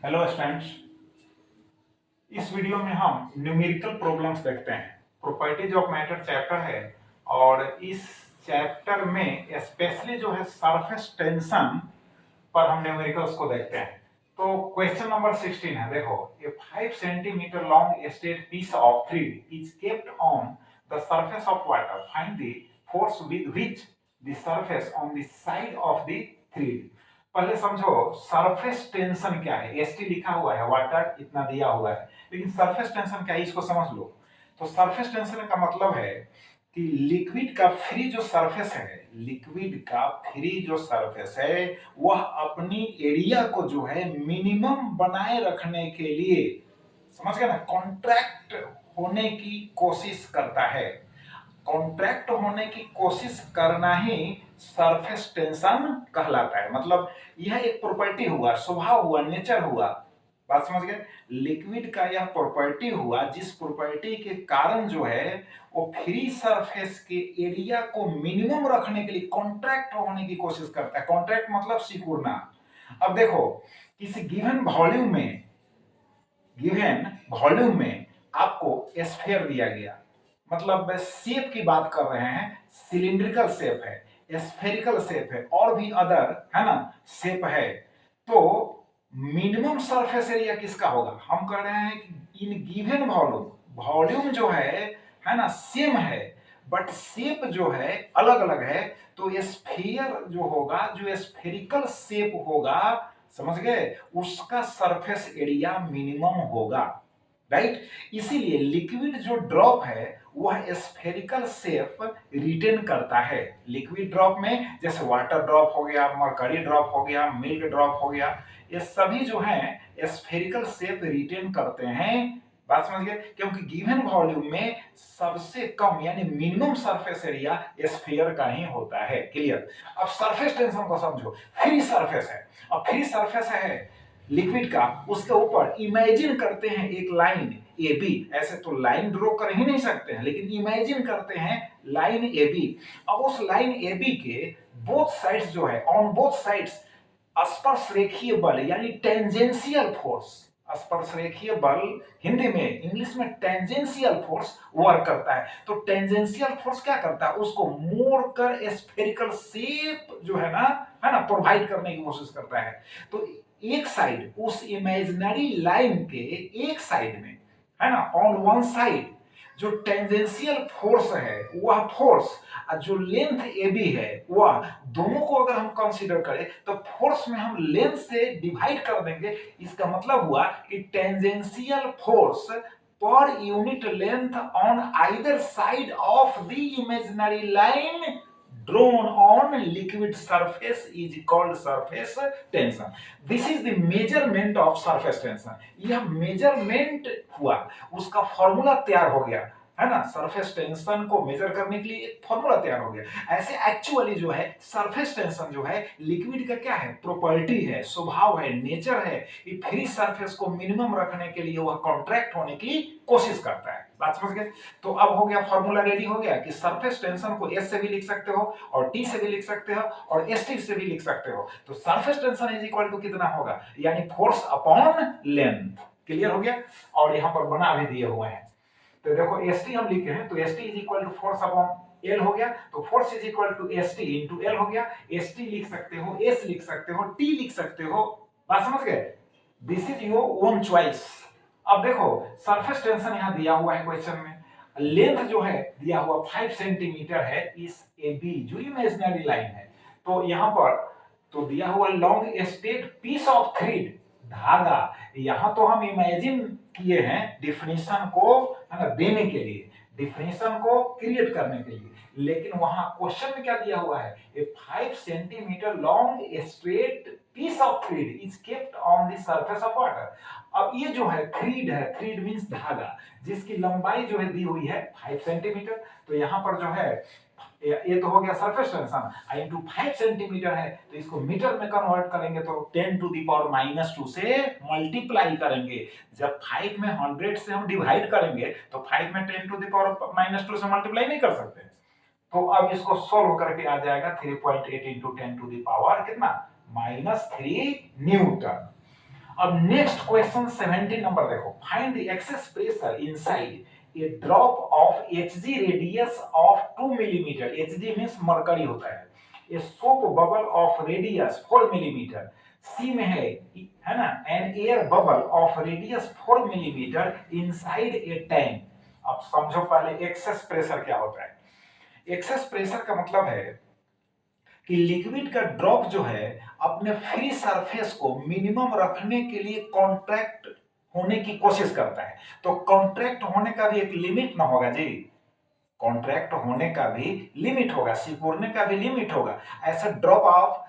Hello students. इस video में हम न्यूमेरिकल प्रॉब्लम्स देखते हैं। प्रॉपर्टीज ऑफ मैटर चैप्टर है और इस चैप्टर में स्पेशली जो है सरफेस टेंशन पर हम न्यूमेरिकल्स को देखते हैं। तो क्वेश्चन नंबर 16 है, देखो, a 5 centimetre long straight piece of thread is kept on the surface of water, find the force with which the surface on the side of the thread. पहले समझो सरफेस टेंशन क्या है। ST लिखा हुआ है, water इतना दिया हुआ है, लेकिन सरफेस टेंशन क्या है इसको समझ लो। तो सरफेस टेंशन का मतलब है कि लिक्विड का फ्री जो सरफेस है, लिक्विड का फ्री जो सरफेस है वह अपनी एरिया को जो है मिनिमम बनाए रखने के लिए, समझ गए ना, कॉन्ट्रैक्ट होने की कोशिश करता है। कॉन्ट्रैक्ट होने की कोशिश करना ही सरफेस टेंशन कहलाता है। मतलब यह एक प्रॉपर्टी हुआ, स्वभाव हुआ, नेचर हुआ। बात समझ गए। लिक्विड का यह प्रॉपर्टी हुआ जिस प्रॉपर्टी के कारण जो है वो फ्री सरफेस के एरिया को मिनिमम रखने के लिए कॉन्ट्रैक्ट होने की कोशिश करता है। कॉन्ट्रैक्ट मतलब सिकुड़ना। अब देखो, किसी गिवन वॉल्यूम में आपको स्फीयर दिया गया, मतलब शेप की बात कर रहे हैं, सिलिंड्रिकल शेप है, स्फेरिकल शेप है और भी अदर है ना शेप है। तो मिनिमम सरफेस एरिया किसका होगा? हम कह रहे हैं कि इन गिवन वॉल्यूम, वॉल्यूम जो है ना, सेम है बट शेप जो है अलग अलग है। तो स्फीयर जो होगा, जो स्फेरिकल शेप होगा, समझ गए, उसका सरफेस एरिया मिनिमम होगा, राइट। इसीलिए लिक्विड जो ड्रॉप है वह स्फेरिकल शेप रिटेन करता है। लिक्विड ड्रॉप में जैसे वाटर ड्रॉप हो गया, मरकरी ड्रॉप हो गया, मिल्क ड्रॉप हो गया, ये सभी जो है स्फेरिकल शेप रिटेन करते हैं। बात समझ गए, क्योंकि गिवन वॉल्यूम में सबसे कम यानी मिनिमम सरफेस एरिया स्फीयर का ही होता है। क्लियर। अब सरफेस टेंशन को समझो। फ्री सरफेस है, अब फ्री सरफेस है लिक्विड का, उसके ऊपर इमेजिन करते हैं एक लाइन ए बी। ऐसे तो लाइन ड्रॉ कर ही नहीं सकते हैं, लेकिन इमेजिन करते हैं लाइन ए बी। अब उस लाइन ए बी के बोथ साइड्स जो है, ऑन बोथ साइड्स स्पर्श रेखीय बल यानी टेंजेंशियल फोर्स, स्पर्श रेखीय बल हिंदी में, इंग्लिश में टेंजेंशियल फोर्स वर्क करता है। तो टेंजेंशियल फोर्स क्या करता है? उसको मोड़कर स्फेरिकल शेप जो है ना प्रोवाइड करने की कोशिश करता है। तो एक साइड, उस इमेजिनरी लाइन के एक साइड में, है ना, ऑन वन साइड जो टेंजेंशियल फोर्स है वह फोर्स, जो लेंथ ए बी है वह, दोनों को अगर हम कंसीडर करें तो फोर्स में हम लेंथ से डिवाइड कर देंगे। इसका मतलब हुआ कि tangential force per unit length on either side of the imaginary line drawn on liquid surface is called surface tension. This is the measurement of surface tension. यह मेजरमेंट हुआ, उसका फॉर्मूला तैयार हो गया, है ना। सरफेस टेंशन को major करने के लिए एक फॉर्मूला तैयार हो गया। ऐसे एक्चुअली जो है सरफेस टेंशन जो है लिक्विड का क्या है? प्रॉपर्टी है, स्वभाव है, नेचर है। ये फ्री सरफेस को मिनिमम रखने के लिए वह कॉन्ट्रैक्ट होने की कोशिश करता है। बात समझ गए। तो अब हो गया, फॉर्मूला रेडी हो गया कि सरफेस टेंशन को एस से भी लिख सकते हो और टी से भी लिख सकते हो और एस टी से भी लिख सकते हो। तो surface tension is equal to कितना होगा? यानी फोर्स अपॉन लेंथ। क्लियर हो गया। और यहां पर बना भी दिए हुए हैं। तो देखो एस टी हम लिखे हैं, तो S T is equal to force upon L हो गया। तो force is equal to S T into L हो गया। एस टी लिख सकते हो, एस लिख सकते हो, टी लिख सकते हो। बात समझ गए। This is your own choice. अब देखो सरफेस टेंशन यहां दिया हुआ है क्वेश्चन में, लेंथ जो है दिया हुआ 5 सेंटीमीटर है इस ए बी जो इमेजिनरी लाइन है। तो यहां पर तो दिया हुआ long straight piece of thread, धागा। यहां तो हम इमेजिन किए हैं डिफिनीशन को, है ना, देने के लिए, डिफिनीशन को क्रिएट करने के लिए, लेकिन वहां क्वेश्चन में क्या दिया हुआ है? A 5 centimetre long straight piece of thread is kept on the surface of water. अब ये जो है थ्रेड है, थ्रेड मींस धागा, जिसकी लंबाई जो है दी हुई है 5 सेंटीमीटर। तो यहां पर जो है ये तो हो गया सरफेस टेंशन, इंटू 5 सेंटीमीटर है तो इसको मीटर में कन्वर्ट करेंगे तो 10 टू द पावर -2 से मल्टीप्लाई करेंगे। जब 5 में 100 से हम डिवाइड करेंगे तो 5 में 10 टू द पावर -2 से मल्टीप्लाई नहीं कर सकते। तो अब इसको सोल्व करके आ जाएगा 3.8 इंटू 10 टू द पावर कितना? -3 न्यूटन। अब नेक्स्ट क्वेश्चन 17 नंबर देखो, find the excess pressure inside a drop of Hg radius of 2 millimetre, Hg means mercury होता है, a soap bubble of radius 4 millimetre, sea में है ना, an air bubble of radius 4 millimetre inside a tank. अब समझो पहले excess pressure क्या होता है। एक्सेस प्रेशर का मतलब है कि लिक्विड का ड्रॉप जो है अपने फ्री सरफेस को मिनिमम रखने के लिए कॉन्ट्रैक्ट होने की कोशिश करता है। तो कॉन्ट्रैक्ट होने का भी एक लिमिट ना होगा जी, कॉन्ट्रैक्ट होने का भी लिमिट होगा, सिकुड़ने का भी लिमिट होगा। ऐसा ड्रॉप ऑफ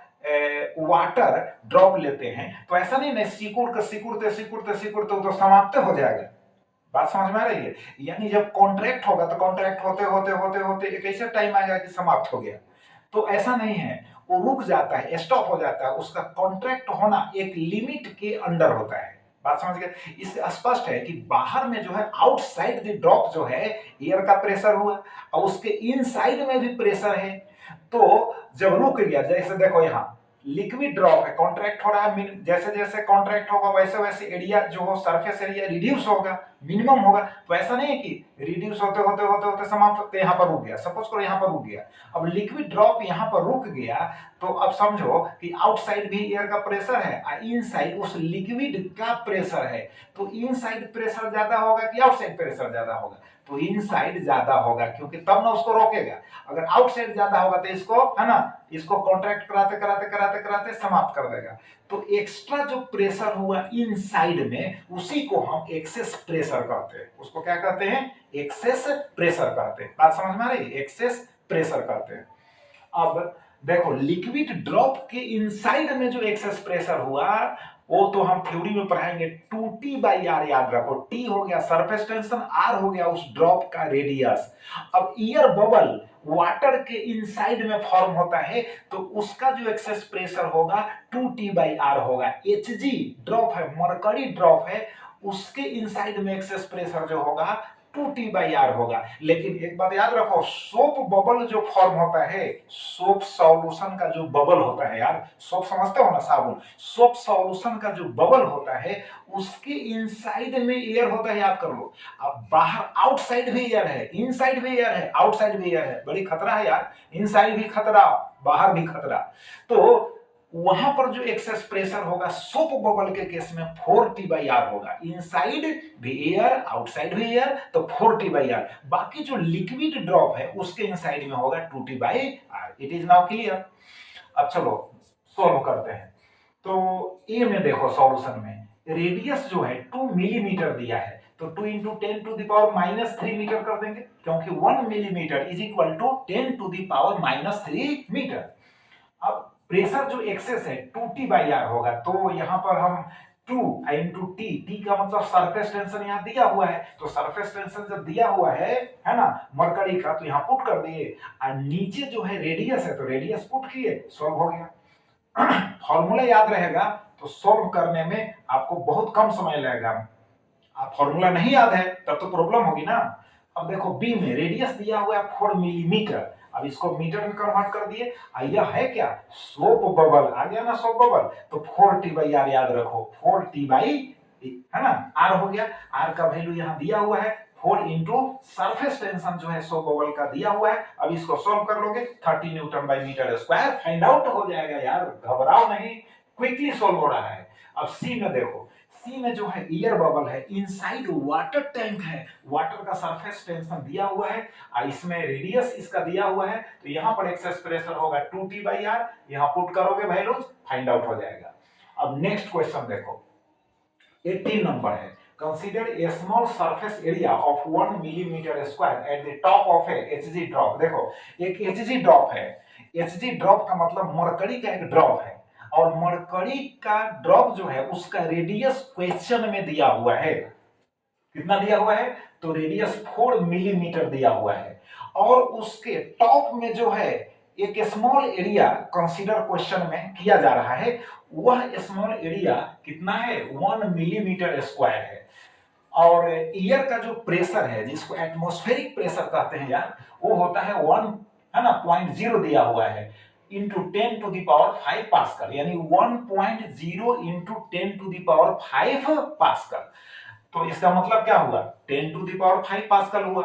वाटर ड्रॉप लेते हैं तो ऐसा नहीं ना सिकुड़ते सिकुड़ते सिकुड़ते सिकुड़ते तो समाप्त हो जाएगा। बात समझ में आ रही है? यानी जब कॉन्ट्रैक्ट होगा तो कॉन्ट्रैक्ट होते होते होते होते एक ऐसा टाइम आएगा कि समाप्त हो गया। तो ऐसा नहीं है, वो रुक जाता है, स्टॉप हो जाता है, उसका कॉन्ट्रैक्ट होना एक लिमिट के अंडर होता है। बात समझ गए? इससे स्पष्ट है कि बाहर में जो है आउटसाइड द ड्रॉप जो है एयर का प्रेशर हुआ और उसके इनसाइड में भी प्रेशर है। तो जब रुक गया, जैसे देखो यहाँ लिक्विड ड्रॉप है, कॉन्ट्रैक्ट हो रहा है, जैसे जैसे कॉन्ट्रैक्ट होगा वैसे वैसे एरिया जो हो सरफेस एरिया रिड्यूस होगा, मिनिमम होगा। तो ऐसा नहीं है कि रिड्यूस होते होते होते होते समाप्त होते यहाँ पर रुक गया, सपोज करो यहाँ पर रुक गया। अब लिक्विड ड्रॉप यहाँ पर रुक गया तो अब समझो कि आउटसाइड भी एयर का प्रेशर है और इनसाइड उस लिक्विड का प्रेशर है। तो इनसाइड प्रेशर ज्यादा होगा कि आउटसाइड प्रेशर ज्यादा होगा? तो इनसाइड ज्यादा होगा, क्योंकि तब ना उसको रोकेगा। अगर आउटसाइड ज्यादा होगा तो इसको है ना, इसको कॉन्ट्रैक्ट कराते कराते कराते कराते समाप्त कर देगा। तो एक्स्ट्रा जो प्रेशर हुआ इनसाइड में उसी को हम एक्सेस प्रेशर कहते हैं। उसको क्या कहते हैं? एक्सेस प्रेशर कहते हैं। बात समझ में आ रही है? एक्सेस प्रेशर कहते हैं। अब देखो लिक्विड ड्रॉप के इनसाइड में जो एक्सेस प्रेशर हुआ वो तो हम थ्योरी में पढ़ाएंगे, 2T/R याद रखो। टी हो गया सरफेस टेंशन, आर हो गया उस ड्रॉप का रेडियस। अब एयर बबल वाटर के इनसाइड में फॉर्म होता है तो उसका जो एक्सेस प्रेशर होगा 2T/R होगा। Hg ड्रॉप है, मरकरी ड्रॉप है, उसके इनसाइड में एक्सेस प्रेशर जो होगा 2T/R होगा। लेकिन एक बात याद रखो, सोप बबल जो फॉर्म होता है, सोप सॉल्यूशन का जो बबल होता है, यार सोप समझते हो ना, साबुन, सोप सॉल्यूशन का जो बबल होता है उसके इनसाइड में एयर होता है, याद कर लो। अब बाहर आउटसाइड भी एयर है, इनसाइड भी एयर है, आउटसाइड भी एयर है। बड़ी खतरा है यार, इनसाइड भी खतरा, बाहर भी खतरा। तो वहां पर जो एक्सेस प्रेशर होगा सोप बबल के केस में 4T/R होगा। इनसाइड भी एयर, आउटसाइड भी एयर, तो 4T/R। बाकी जो लिक्विड ड्रॉप है उसके इनसाइड में होगा 2T/R। It is now clear. अब चलो सोल्व करते हैं। तो ए में देखो सॉल्यूशन में रेडियस जो है 2 मिलीमीटर दिया है, तो 2 इंटू 10⁻³ मीटर कर देंगे, क्योंकि 1 millimetre is equal to 10⁻³ metre. अब प्रेशर जो एक्सेस है 2T/R होगा, तो यहाँ पर हम 2 इंटू टी, टी का मतलब सरफेस टेंशन यहाँ दिया हुआ है, तो सरफेस टेंशन जब दिया हुआ है ना मरकरी का, तो यहाँ पुट कर दिए। और नीचे जो है रेडियस है तो रेडियस पुट किए, सॉल्व हो गया। फॉर्मूला याद रहेगा तो सॉल्व करने में आपको बहुत कम समय लगेगा। आप फॉर्मूला नहीं याद है तब तो प्रॉब्लम होगी ना। अब देखो बी में रेडियस दिया हुआ है 4 मिलीमीटर, अब इसको मीटर में कन्वर्ट कर दिए। यह है क्या? सोप बबल आ गया ना, सोप बबल, तो 4T/R याद रखो, 4T है ना, आर हो गया। आर का वैल्यू यहाँ दिया हुआ है 4 इंटू सरफेस टेंशन जो है सोप बबल का दिया हुआ है। अब इसको सॉल्व कर लोगे 30 न्यूटन/मीटर स्क्वायर फाइंड आउट हो जाएगा। यार घबराओ नहीं, क्विकली सॉल्व हो रहा है। अब सी में देखो, सी में जो है एयर बबल है, इनसाइड वाटर टैंक है, वाटर का सरफेस टेंशन दिया हुआ है, इसमें रेडियस इसका दिया हुआ है, तो यहाँ पर एक्सेस प्रेशर होगा 2T/R। यहाँ पुट करोगे वैल्यूज फाइंड आउट हो जाएगा। अब नेक्स्ट क्वेश्चन देखो, 18 नंबर है, consider a small surface area of 1 millimetre square at the top of A Hg drop. देखो एक Hg ड्रॉप है, Hg ड्रॉप का मतलब मरकरी का एक ड्रॉप है, और मरकरी का ड्रॉप जो है उसका रेडियस क्वेश्चन में दिया हुआ है। कितना दिया हुआ है? तो रेडियस 4 मिलीमीटर दिया हुआ है, और उसके टॉप में जो है एक स्मॉल एरिया कंसीडर क्वेश्चन में किया जा रहा है। वह स्मॉल एरिया कितना है? 1 मिलीमीटर स्क्वायर है। और एयर का जो प्रेशर है जिसको एटमॉस्फेरिक प्रेशर कहते हैं यार, वो होता है 1 है ना 0.0 दिया हुआ है। Into 10 to the power 5 pascal, यानी 1.0 into 10 to the power 5 pascal. तो इसका मतलब क्या हुआ, 10 टू द पावर 5 पास्कल हुआ।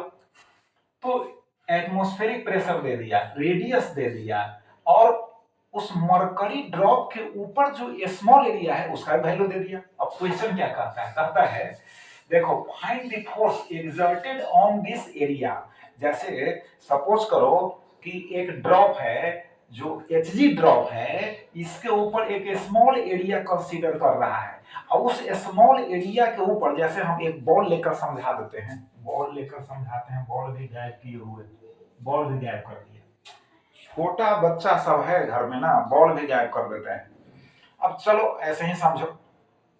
तो एटमॉस्फेरिक प्रेशर दे दिया, रेडियस दे दिया, और उस मरकरी ड्रॉप के ऊपर जो स्मॉल एरिया है उसका वैल्यू दे दिया। अब क्वेश्चन क्या कहता है देखो, find the force exerted on this area. जैसे सपोज करो कि एक ड्रॉप है जो एचजी ड्रॉप है, इसके ऊपर एक स्मॉल एरिया कंसीडर कर रहा है, और उस स्मॉल एरिया के ऊपर जैसे हम एक बॉल लेकर समझा देते हैं, बॉल लेकर समझाते हैं, बॉल भी गायब किए हुए, बॉल भी गायब कर दिया, छोटा बच्चा सब है घर में ना, बॉल भी गायब कर देते हैं। अब चलो ऐसे ही समझो।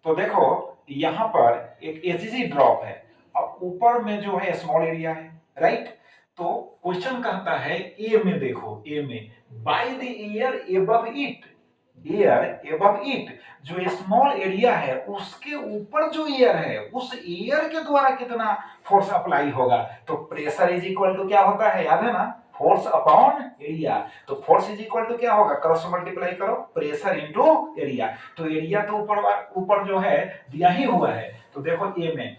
तो देखो यहां पर एक एचजी ड्रॉप है और ऊपर में जो है स्मॉल एरिया है, राइट। तो क्वेश्चन कहता है ए में, देखो ए में, by the air above it, air above it, जो स्मॉल एरिया है उसके ऊपर जो एयर है, उस एयर के द्वारा कितना फोर्स अप्लाई होगा। तो प्रेशर इज इक्वल टू क्या होता है, याद है ना, फोर्स अपॉन एरिया। तो फोर्स इज इक्वल टू क्या होगा, क्रॉस मल्टीप्लाई करो, प्रेशर इनटू एरिया। तो एरिया तो ऊपर जो है दिया ही हुआ है। तो देखो ए में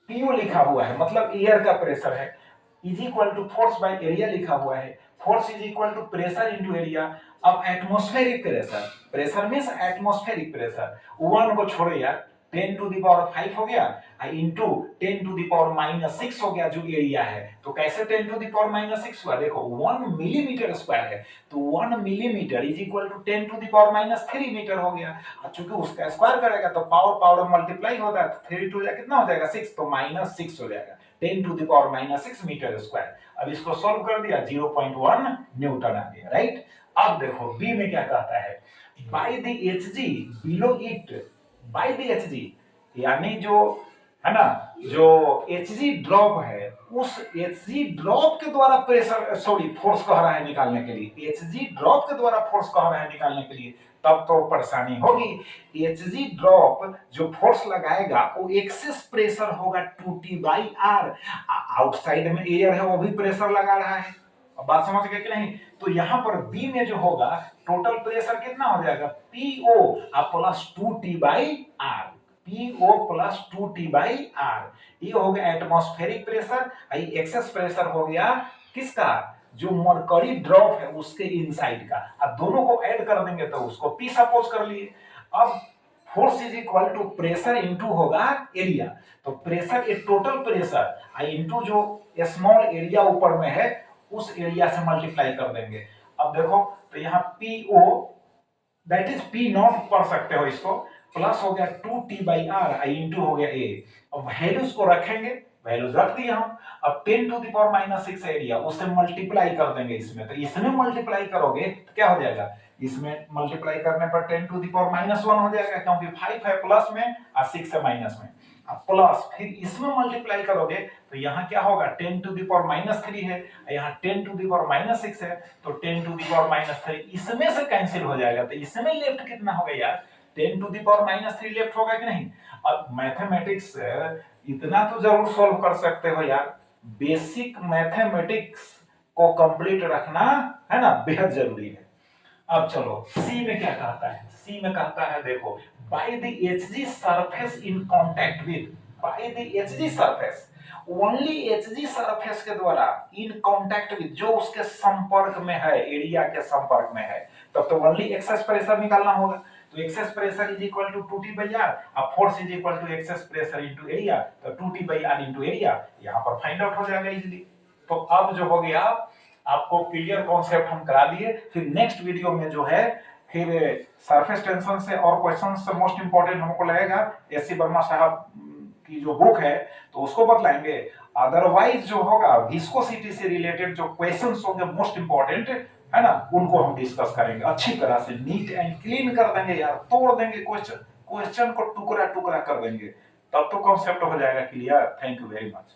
पीओ लिखा हुआ है, मतलब एयर का प्रेशर है, is equal to force by area लिखा हुआ है, force is equal to pressure into area. अब atmospheric pressure, pressure means atmospheric pressure, 1 को छोड़ो यार, 10 टू द पावर 5 हो गया इनटू 10 टू द पावर -6 हो गया जो एरिया है। तो कैसे 10 टू द पावर -6 हुआ, देखो 1 मिलीमीटर स्क्वायर है, तो 1 millimetre is equal to 10 to the power -3 metre हो गया। और चूंकि उसका स्क्वायर करेगा तो पावर पावर मल्टीप्लाई होता है, तो 3 टू कितना हो जाएगा 6, तो -6 हो जाएगा, 10 to the power -6 metre square. अब इसको सॉल्व कर दिया, 0.1 न्यूटन आ गया, राइट। अब देखो बी में क्या कहता है, by the Hg below it, by the Hg, यानी जो है ना, जो एचजी ड्रॉप है, उस एचजी ड्रॉप के द्वारा प्रेशर, सॉरी फोर्स कह रहा है निकालने के लिए, एचजी ड्रॉप के द्वारा फोर्स कह रहा है निकालने के लिए, तब तो परेशानी होगी। एचजी ड्रॉप जो फोर्स लगाएगा वो एक्सेस प्रेशर होगा 2T/R, आउटसाइड में एयर है वो भी प्रेशर लगा रहा है। अब बात समझ गए कि नहीं। तो यहाँ पर बी में जो होगा टोटल प्रेशर कितना हो जाएगा, PO plus 2T/R, PO plus 2T/R, ये हो गया एटमॉस्फेरिक प्रेशर। एक्सेस प्रेशर हो गया किसका, जो मरकरी ड्रॉप है उसके इनसाइड का। अब दोनों को ऐड कर देंगे तो उसको P सपोज कर लिए। अब force is equal to pressure into होगा एरिया, तो प्रेशर एक टोटल प्रेशर इनटू जो स्मॉल एरिया ऊपर में है उस एरिया से मल्टीप्लाई कर देंगे। अब देखो तो यहाँ PO that is P not पढ़ सकते हो इसको, प्लस हो गया 2T/R इंटू हो गया A। अब वैल्यूज को रखेंगे, वैल्यूज रख दिया हम। अब 10 टू द पावर -6 एरिया उससे मल्टीप्लाई कर देंगे इसमें, तो इसमें मल्टीप्लाई करोगे तो क्या हो जाएगा, इसमें मल्टीप्लाई करने पर 10 टू द पावर -1 हो जाएगा, क्योंकि 5 है प्लस में और 6 है माइनस में। अब प्लस फिर इसमें मल्टीप्लाई करोगे तो यहाँ क्या होगा, 10 टू द पावर -3 है, यहाँ 10 टू द पावर -6 है, तो 10 टू द पावर -3 इसमें से कैंसिल हो जाएगा, तो इसमें लेफ्ट कितना हो गया यार, 10 टू द पावर -3 लेफ्ट होगा कि नहीं। अब मैथमेटिक्स इतना तो जरूर सॉल्व कर सकते हो यार, बेसिक मैथमेटिक्स को कंप्लीट रखना है ना, बेहद जरूरी है। अब चलो सी में क्या कहता है, सी में कहता है देखो, by the Hg surface in contact with, by the Hg surface, only Hg surface के द्वारा, इन कांटेक्ट विद जो उसके संपर्क में है, एरिया के संपर्क में है, तब तो ओनली एक्सेस प्रेशर निकालना होगा। तो excess pressure is equal to 2T/R, अब force is equal to excess pressure into area, तो 2T/R इनटू एरिया यहां पर फाइंड आउट हो जाएगा इजीली। तो अब जो हो गया, आपको क्लियर कॉन्सेप्ट हम करा दिए। फिर नेक्स्ट वीडियो में जो है फिर सरफेस टेंशन से और क्वेश्चन से मोस्ट इंपोर्टेंट हमको लगेगा एससी वर्मा साहब की जो बुक है तो उसको बतलाएंगे। अदरवाइज जो होगा विस्कोसिटी से रिलेटेड जो क्वेश्चंस होंगे मोस्ट इंपोर्टेंट है ना, उनको हम डिस्कस करेंगे अच्छी तरह से, नीट एंड क्लीन कर देंगे यार, तोड़ देंगे क्वेश्चन, क्वेश्चन को टुकड़ा टुकड़ा कर देंगे, तब तो कॉन्सेप्ट हो जाएगा clear. Thank you very much.